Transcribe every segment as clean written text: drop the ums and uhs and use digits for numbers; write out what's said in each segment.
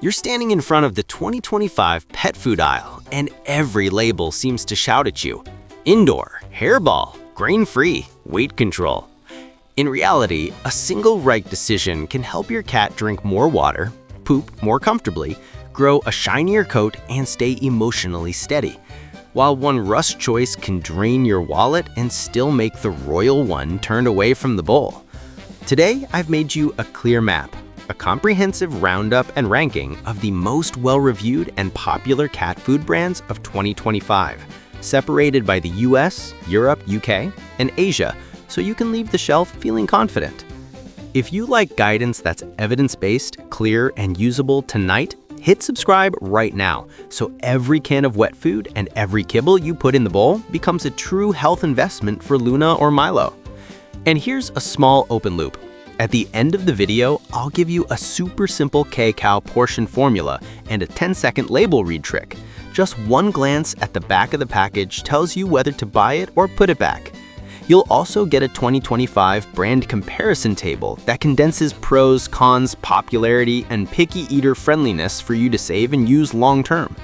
You're standing in front of the 2025 pet food aisle, and every label seems to shout at you. Indoor, hairball, grain-free, weight control. In reality, a single right decision can help your cat drink more water, poop more comfortably, grow a shinier coat, and stay emotionally steady. While one rush choice can drain your wallet and still make the royal one turned away from the bowl. Today, I've made you a clear map, a comprehensive roundup and ranking of the most well-reviewed and popular cat food brands of 2025, separated by the US, Europe, UK, and Asia, so you can leave the shelf feeling confident. If you like guidance that's evidence-based, clear, and usable tonight, hit subscribe right now, so every can of wet food and every kibble you put in the bowl becomes a true health investment for Luna or Milo. And here's a small open loop. At the end of the video, I'll give you a super simple Kcal portion formula and a 10-second label read trick. Just one glance at the back of the package tells you whether to buy it or put it back. You'll also get a 2025 brand comparison table that condenses pros, cons, popularity, and picky eater friendliness for you to save and use long term.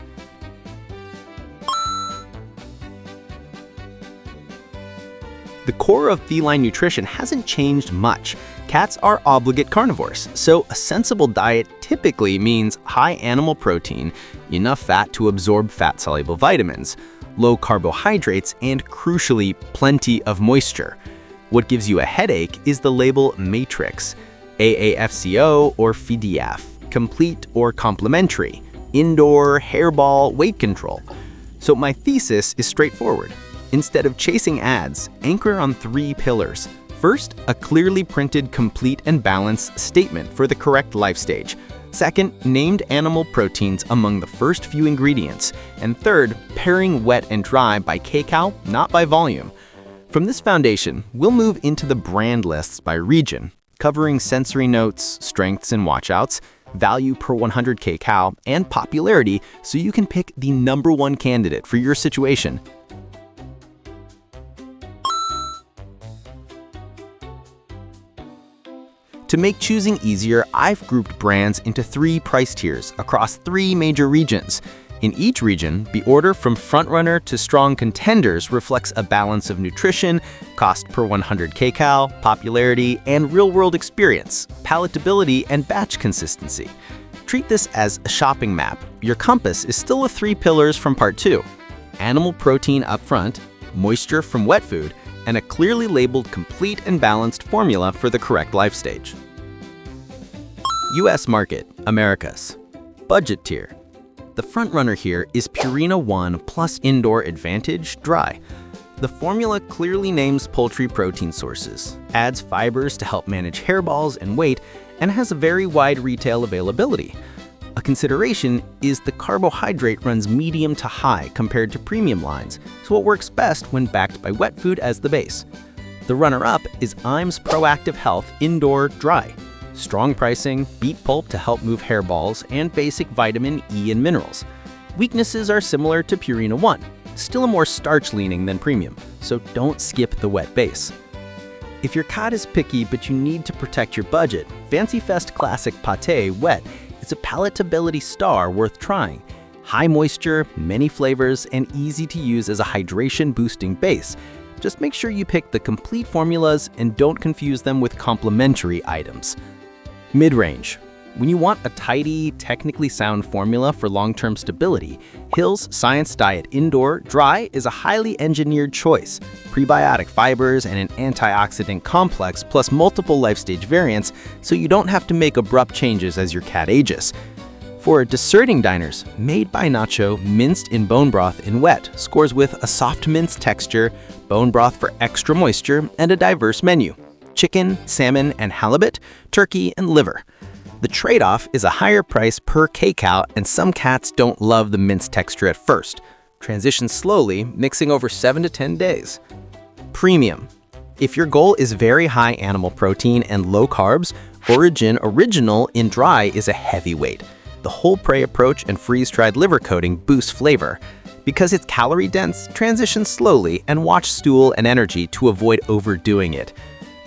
The core of feline nutrition hasn't changed much. Cats are obligate carnivores, so a sensible diet typically means high animal protein, enough fat to absorb fat-soluble vitamins, low carbohydrates, and crucially, plenty of moisture. What gives you a headache is the label matrix, AAFCO or FEDIAF, complete or complementary, indoor, hairball, weight control. So my thesis is straightforward. Instead of chasing ads, anchor on 3 pillars. First, a clearly printed, complete and balanced statement for the correct life stage. Second, named animal proteins among the first few ingredients. And third, pairing wet and dry by Kcal, not by volume. From this foundation, we'll move into the brand lists by region, covering sensory notes, strengths and watchouts, value per 100 Kcal, and popularity so you can pick the #1 candidate for your situation. To make choosing easier, I've grouped brands into 3 price tiers across 3 major regions. In each region, the order from frontrunner to strong contenders reflects a balance of nutrition, cost per 100 Kcal, popularity, and real-world experience, palatability, and batch consistency. Treat this as a shopping map. Your compass is still the 3 pillars from part 2. Animal protein up front, moisture from wet food, and a clearly labeled complete and balanced formula for the correct life stage. US market, Americas. Budget tier. The frontrunner here is Purina One Plus Indoor Advantage Dry. The formula clearly names poultry protein sources, adds fibers to help manage hairballs and weight, and has a very wide retail availability. A consideration is the carbohydrate runs medium to high compared to premium lines, so it works best when backed by wet food as the base. The runner-up is IAM's Proactive Health Indoor Dry. Strong pricing, beet pulp to help move hairballs, and basic vitamin E and minerals. Weaknesses are similar to Purina One, still a more starch-leaning than premium, so don't skip the wet base. If your cat is picky but you need to protect your budget, Fancy Fest Classic Pâté Wet is a palatability star worth trying. High moisture, many flavors, and easy to use as a hydration-boosting base. Just make sure you pick the complete formulas and don't confuse them with complementary items. Mid-range. When you want a tidy, technically sound formula for long-term stability, Hill's Science Diet Indoor Dry is a highly engineered choice. Prebiotic fibers and an antioxidant complex plus multiple life stage variants, so you don't have to make abrupt changes as your cat ages. For discerning diners, Made by Nacho minced in bone broth in wet scores with a soft mince texture, bone broth for extra moisture, and a diverse menu. Chicken, salmon, and halibut, turkey, and liver. The trade-off is a higher price per Kcal, and some cats don't love the mince texture at first. Transition slowly, mixing over 7 to 10 days. Premium. If your goal is very high animal protein and low carbs, Origin Original in Dry is a heavyweight. The whole prey approach and freeze-dried liver coating boosts flavor. Because it's calorie-dense, transition slowly and watch stool and energy to avoid overdoing it.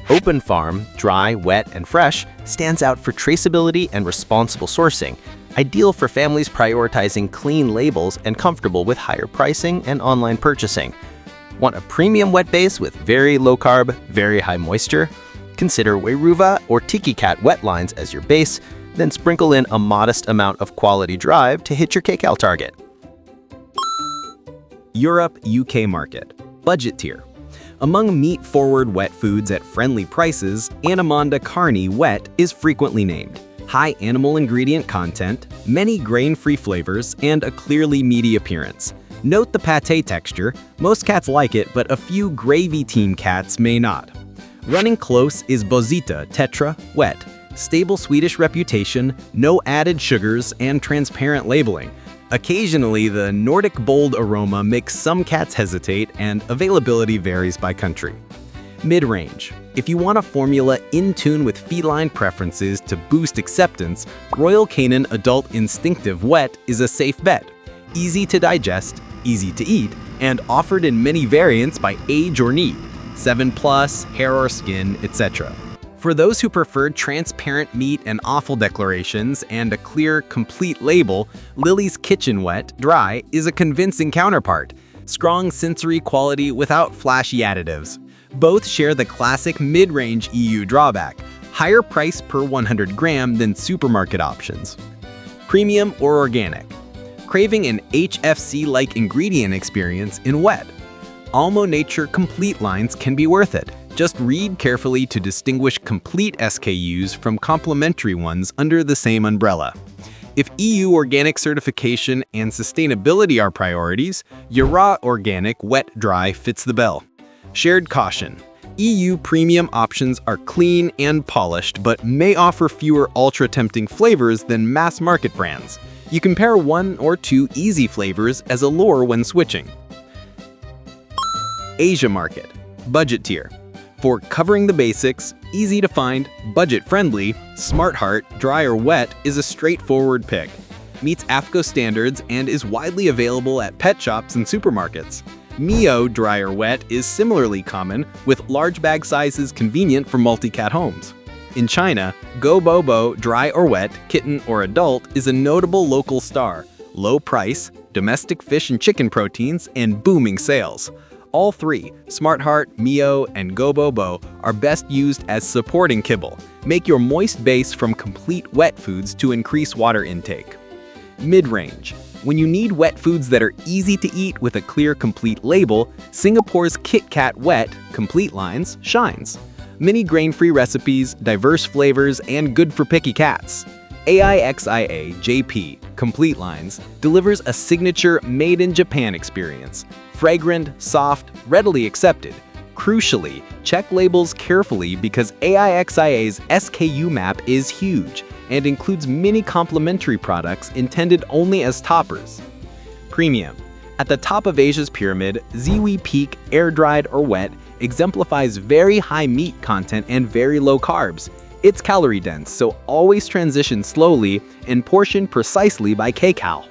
Open Farm, dry, wet, and fresh, stands out for traceability and responsible sourcing. ideal for families prioritizing clean labels and comfortable with higher pricing and online purchasing. Want a premium wet base with very low carb, very high moisture? Consider Weruva or Kcal wet lines as your base, then sprinkle in a modest amount of quality drive to hit your Kcal target. Europe UK market. Budget tier. Among meat-forward wet foods at friendly prices, Anamonda carni wet is frequently named. High animal ingredient content, many grain-free flavors, and a clearly meaty appearance. Note the pâté texture. Most cats like it, but a few gravy team cats may not. Running close is Bozita Tetra wet. Stable Swedish reputation, no added sugars, and transparent labeling. Occasionally, the Nordic bold aroma makes some cats hesitate, and availability varies by country. Mid-range. If you want a formula in tune with feline preferences to boost acceptance, Royal Canin Adult Instinctive Wet is a safe bet. Easy to digest, easy to eat, and offered in many variants by age or need, 7+, hair or skin, etc. For those who prefer transparent meat and offal declarations and a clear, complete label, Lily's Kitchen Wet Dry is a convincing counterpart. Strong sensory quality without flashy additives. Both share the classic mid-range EU drawback, higher price per 100 gram than supermarket options. Premium or organic. Craving an HFC-like ingredient experience in wet. Almo Nature Complete lines can be worth it. Just read carefully to distinguish complete SKUs from complementary ones under the same umbrella. If EU organic certification and sustainability are priorities, Yara Organic Wet Dry fits the bill. Shared caution. EU premium options are clean and polished, but may offer fewer ultra-tempting flavors than mass-market brands. You can pair 1 or 2 easy flavors as a lure when switching. Asia market. Budget tier. For covering the basics, easy to find, budget-friendly, Smart Heart Dry or Wet is a straightforward pick. Meets AAFCO standards and is widely available at pet shops and supermarkets. Mio Dry or Wet is similarly common, with large bag sizes convenient for multi-cat homes. In China, Go Bobo Dry or Wet, Kitten or Adult is a notable local star. Low price, domestic fish and chicken proteins, and booming sales. All three, Smart Heart, Mio, and Go Bobo, are best used as supporting kibble. Make your moist base from complete wet foods to increase water intake. Mid-range. When you need wet foods that are easy to eat with a clear, complete label, Singapore's KitKat Wet Complete lines shines. Many grain-free recipes, diverse flavors, and good for picky cats. AAFCO JP Complete lines delivers a signature made-in-Japan experience. Fragrant, soft, readily accepted. Crucially, check labels carefully because AAFCO's SKU map is huge and includes many complementary products intended only as toppers. Premium. At the top of Asia's pyramid, Ziwi Peak Air-Dried or Wet exemplifies very high meat content and very low carbs. It's calorie-dense, so always transition slowly and portion precisely by Kcal.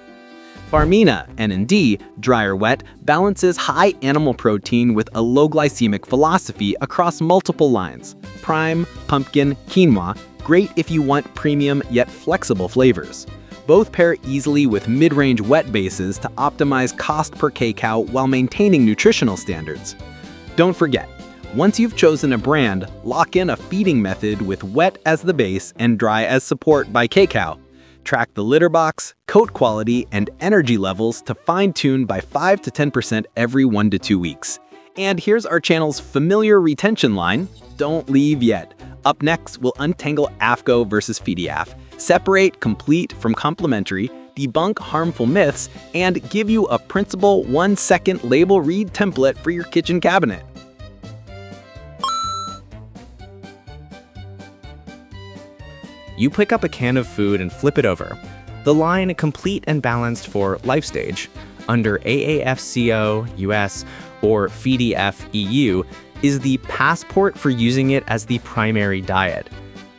Farmina, N&D, Dry or Wet, balances high animal protein with a low glycemic philosophy across multiple lines. Prime, pumpkin, quinoa, great if you want premium yet flexible flavors. Both pair easily with mid-range wet bases to optimize cost per Kcal while maintaining nutritional standards. Don't forget, once you've chosen a brand, lock in a feeding method with wet as the base and dry as support by Kcal. Track the litter box, coat quality, and energy levels to fine-tune by 5 to 10% every 1 to 2 weeks. And here's our channel's familiar retention line. Don't leave yet. Up next, we'll untangle AAFCO versus FEDIAF, separate complete from complementary, debunk harmful myths, and give you a principal 1-second label read template for your kitchen cabinet. You pick up a can of food and flip it over. The line complete and balanced for life stage under AAFCO US or FEDIAF EU is the passport for using it as the primary diet.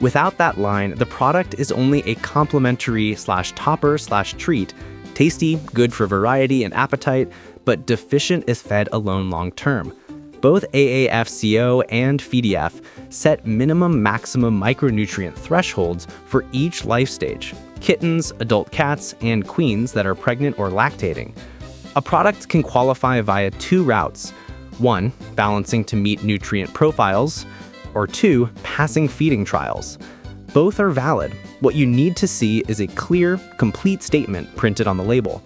Without that line, the product is only a complementary/topper/treat, tasty, good for variety and appetite, but deficient if fed alone long term. Both AAFCO and FEDIAF set minimum maximum micronutrient thresholds for each life stage. kittens, adult cats, and queens that are pregnant or lactating. A product can qualify via 2 routes. 1, balancing to meet nutrient profiles, or 2, passing feeding trials. Both are valid. What you need to see is a clear, complete statement printed on the label.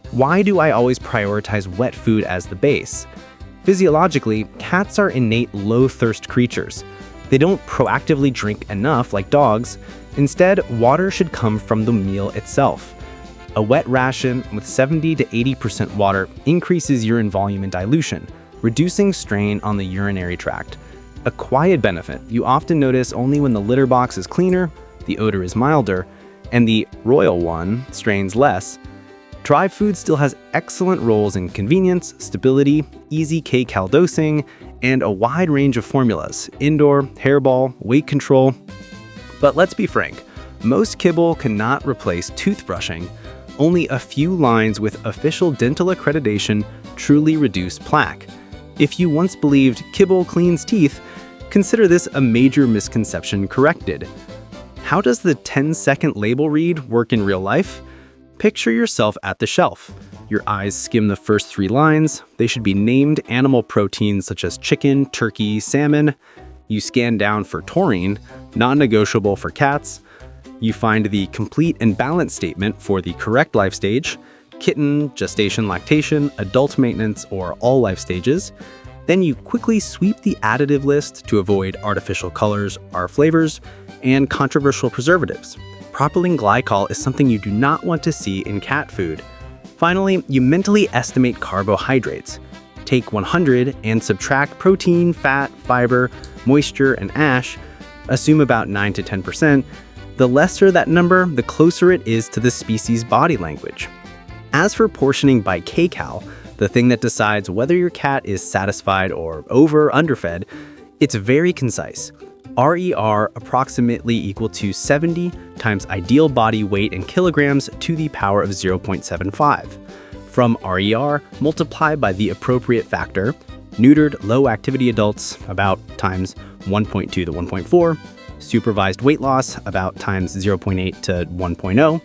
Why do I always prioritize wet food as the base? Physiologically, cats are innate low-thirst creatures. They don't proactively drink enough like dogs. Instead, water should come from the meal itself. A wet ration with 70 to 80% water increases urine volume and dilution, reducing strain on the urinary tract. A quiet benefit you often notice only when the litter box is cleaner, the odor is milder, and the royal one strains less. Dry food still has excellent roles in convenience, stability, easy Kcal dosing, and a wide range of formulas: indoor, hairball, weight control. But let's be frank, most kibble cannot replace toothbrushing. Only a few lines with official dental accreditation truly reduce plaque. If you once believed kibble cleans teeth, consider this a major misconception corrected. How does the 10-second label read work in real life? Picture yourself at the shelf. Your eyes skim the first 3 lines. They should be named animal proteins such as chicken, turkey, salmon. You scan down for taurine, non-negotiable for cats. You find the complete and balanced statement for the correct life stage: kitten, gestation, lactation, adult maintenance, or all life stages. Then you quickly sweep the additive list to avoid artificial colors or flavors and controversial preservatives. Propylene glycol is something you do not want to see in cat food. Finally, you mentally estimate carbohydrates. Take 100 and subtract protein, fat, fiber, moisture, and ash. Assume about 9 to 10%. The lesser that number, the closer it is to the species' body language. As for portioning by Kcal, the thing that decides whether your cat is satisfied or over or underfed, it's very concise. RER approximately equal to 70 times ideal body weight in kilograms to the power of 0.75. From RER, multiply by the appropriate factor, neutered low-activity adults about times 1.2 to 1.4, supervised weight loss about times 0.8 to 1.0,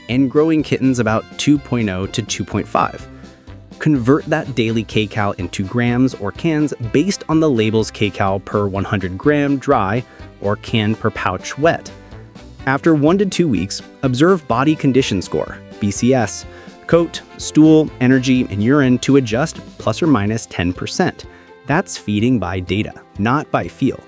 and growing kittens about 2.0 to 2.5. Convert that daily Kcal into grams or cans based on the label's Kcal per 100 gram dry or can per pouch wet. After 1 to 2 weeks, observe body condition score, BCS, coat, stool, energy, and urine to adjust plus or minus 10%. That's feeding by data, not by feel.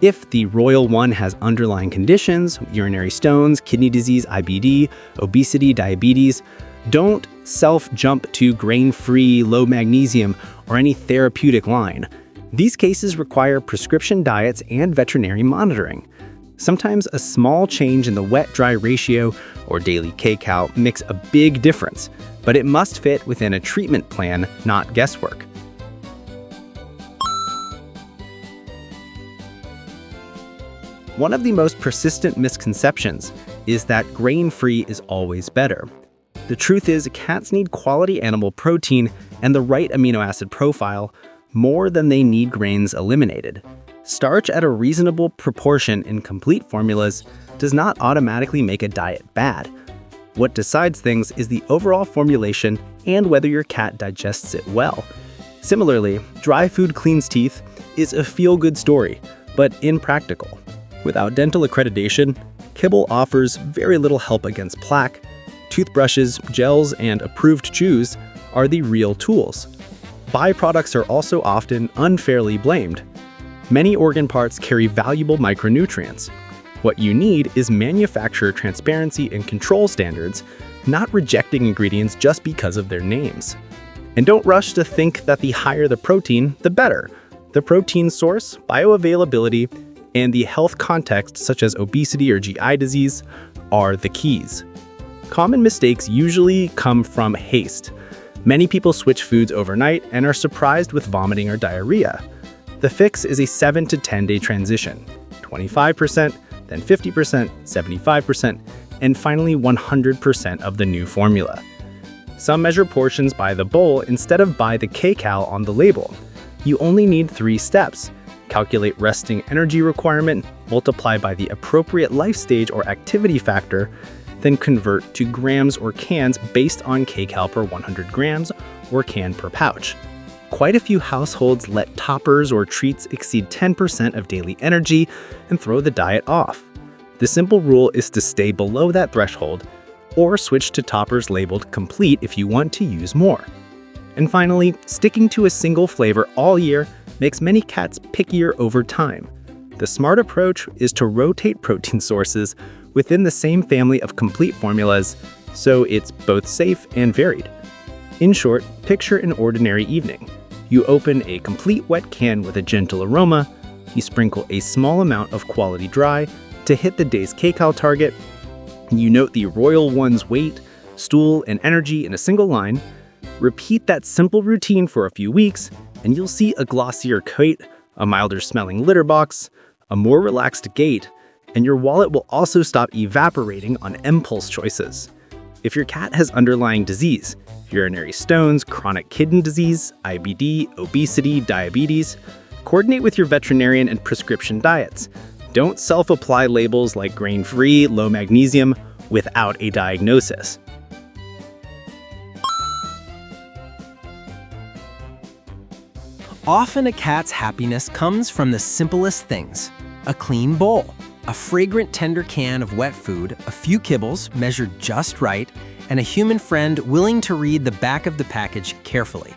If the royal one has underlying conditions, urinary stones, kidney disease, IBD, obesity, diabetes, don't self-jump to grain-free, low magnesium, or any therapeutic line. These cases require prescription diets and veterinary monitoring. Sometimes a small change in the wet-dry ratio or daily Kcal makes a big difference, but it must fit within a treatment plan, not guesswork. One of the most persistent misconceptions is that grain-free is always better. The truth is, cats need quality animal protein and the right amino acid profile more than they need grains eliminated. Starch at a reasonable proportion in complete formulas does not automatically make a diet bad. What decides things is the overall formulation and whether your cat digests it well. Similarly, dry food cleans teeth is a feel-good story, but impractical. Without dental accreditation, kibble offers very little help against plaque. Toothbrushes, gels, and approved chews are the real tools. Byproducts are also often unfairly blamed. Many organ parts carry valuable micronutrients. What you need is manufacturer transparency and control standards, not rejecting ingredients just because of their names. And don't rush to think that the higher the protein, the better. The protein source, bioavailability, and the health context such as obesity or GI disease are the keys. Common mistakes usually come from haste. Many people switch foods overnight and are surprised with vomiting or diarrhea. The fix is a 7 to 10 day transition, 25%, then 50%, 75%, and finally 100% of the new formula. Some measure portions by the bowl instead of by the Kcal on the label. You only need 3 steps. Calculate resting energy requirement, multiply by the appropriate life stage or activity factor, then convert to grams or cans based on Kcal per 100 grams or can per pouch. Quite a few households let toppers or treats exceed 10% of daily energy and throw the diet off. The simple rule is to stay below that threshold or switch to toppers labeled complete if you want to use more. And finally, sticking to a single flavor all year makes many cats pickier over time. The smart approach is to rotate protein sources within the same family of complete formulas, so it's both safe and varied. In short, picture an ordinary evening. You open a complete wet can with a gentle aroma, you sprinkle a small amount of quality dry to hit the day's Kcal target, you note the royal one's weight, stool, and energy in a single line. Repeat that simple routine for a few weeks, and you'll see a glossier coat, a milder smelling litter box, a more relaxed gait, and your wallet will also stop evaporating on impulse choices. If your cat has underlying disease, urinary stones, chronic kidney disease, IBD, obesity, diabetes, coordinate with your veterinarian and prescription diets. Don't self-apply labels like grain-free, low magnesium without a diagnosis. Often a cat's happiness comes from the simplest things. A clean bowl, a fragrant tender can of wet food, a few kibbles measured just right, and a human friend willing to read the back of the package carefully.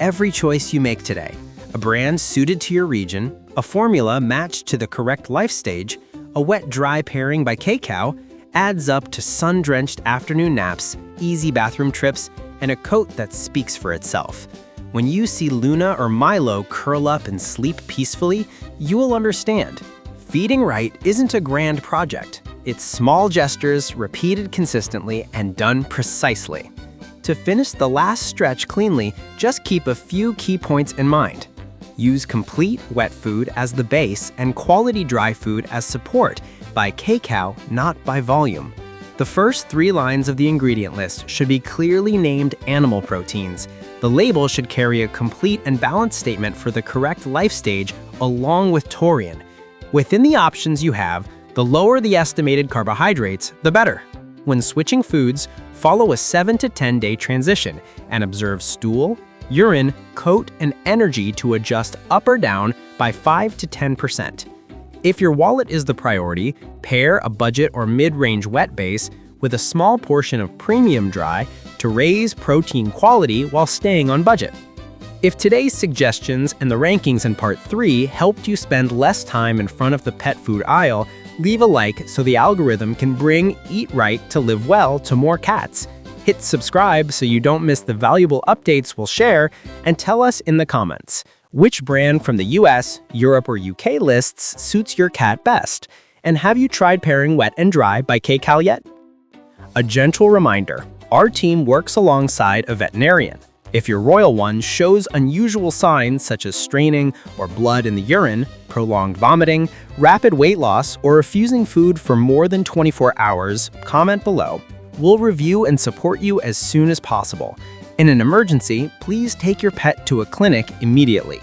Every choice you make today, a brand suited to your region, a formula matched to the correct life stage, a wet-dry pairing by Kcal, adds up to sun-drenched afternoon naps, easy bathroom trips, and a coat that speaks for itself. When you see Luna or Milo curl up and sleep peacefully, you will understand. Feeding right isn't a grand project. It's small gestures repeated consistently and done precisely. To finish the last stretch cleanly, just keep a few key points in mind. Use complete wet food as the base and quality dry food as support by Kcal, not by volume. The first 3 lines of the ingredient list should be clearly named animal proteins. The label should carry a complete and balanced statement for the correct life stage along with taurine. Within the options you have, the lower the estimated carbohydrates, the better. When switching foods, follow a 7 to 10 day transition and observe stool, urine, coat, and energy to adjust up or down by 5 to 10%. If your wallet is the priority, pair a budget or mid-range wet base with a small portion of premium dry to raise protein quality while staying on budget. If today's suggestions and the rankings in Part 3 helped you spend less time in front of the pet food aisle, leave a like so the algorithm can bring Eat Right to Live Well to more cats. Hit subscribe so you don't miss the valuable updates we'll share, and tell us in the comments which brand from the US, Europe, or UK lists suits your cat best. And have you tried pairing wet and dry by Kcal yet? A gentle reminder, our team works alongside a veterinarian. If your royal one shows unusual signs such as straining or blood in the urine, prolonged vomiting, rapid weight loss, or refusing food for more than 24 hours, comment below. We'll review and support you as soon as possible. In an emergency, please take your pet to a clinic immediately.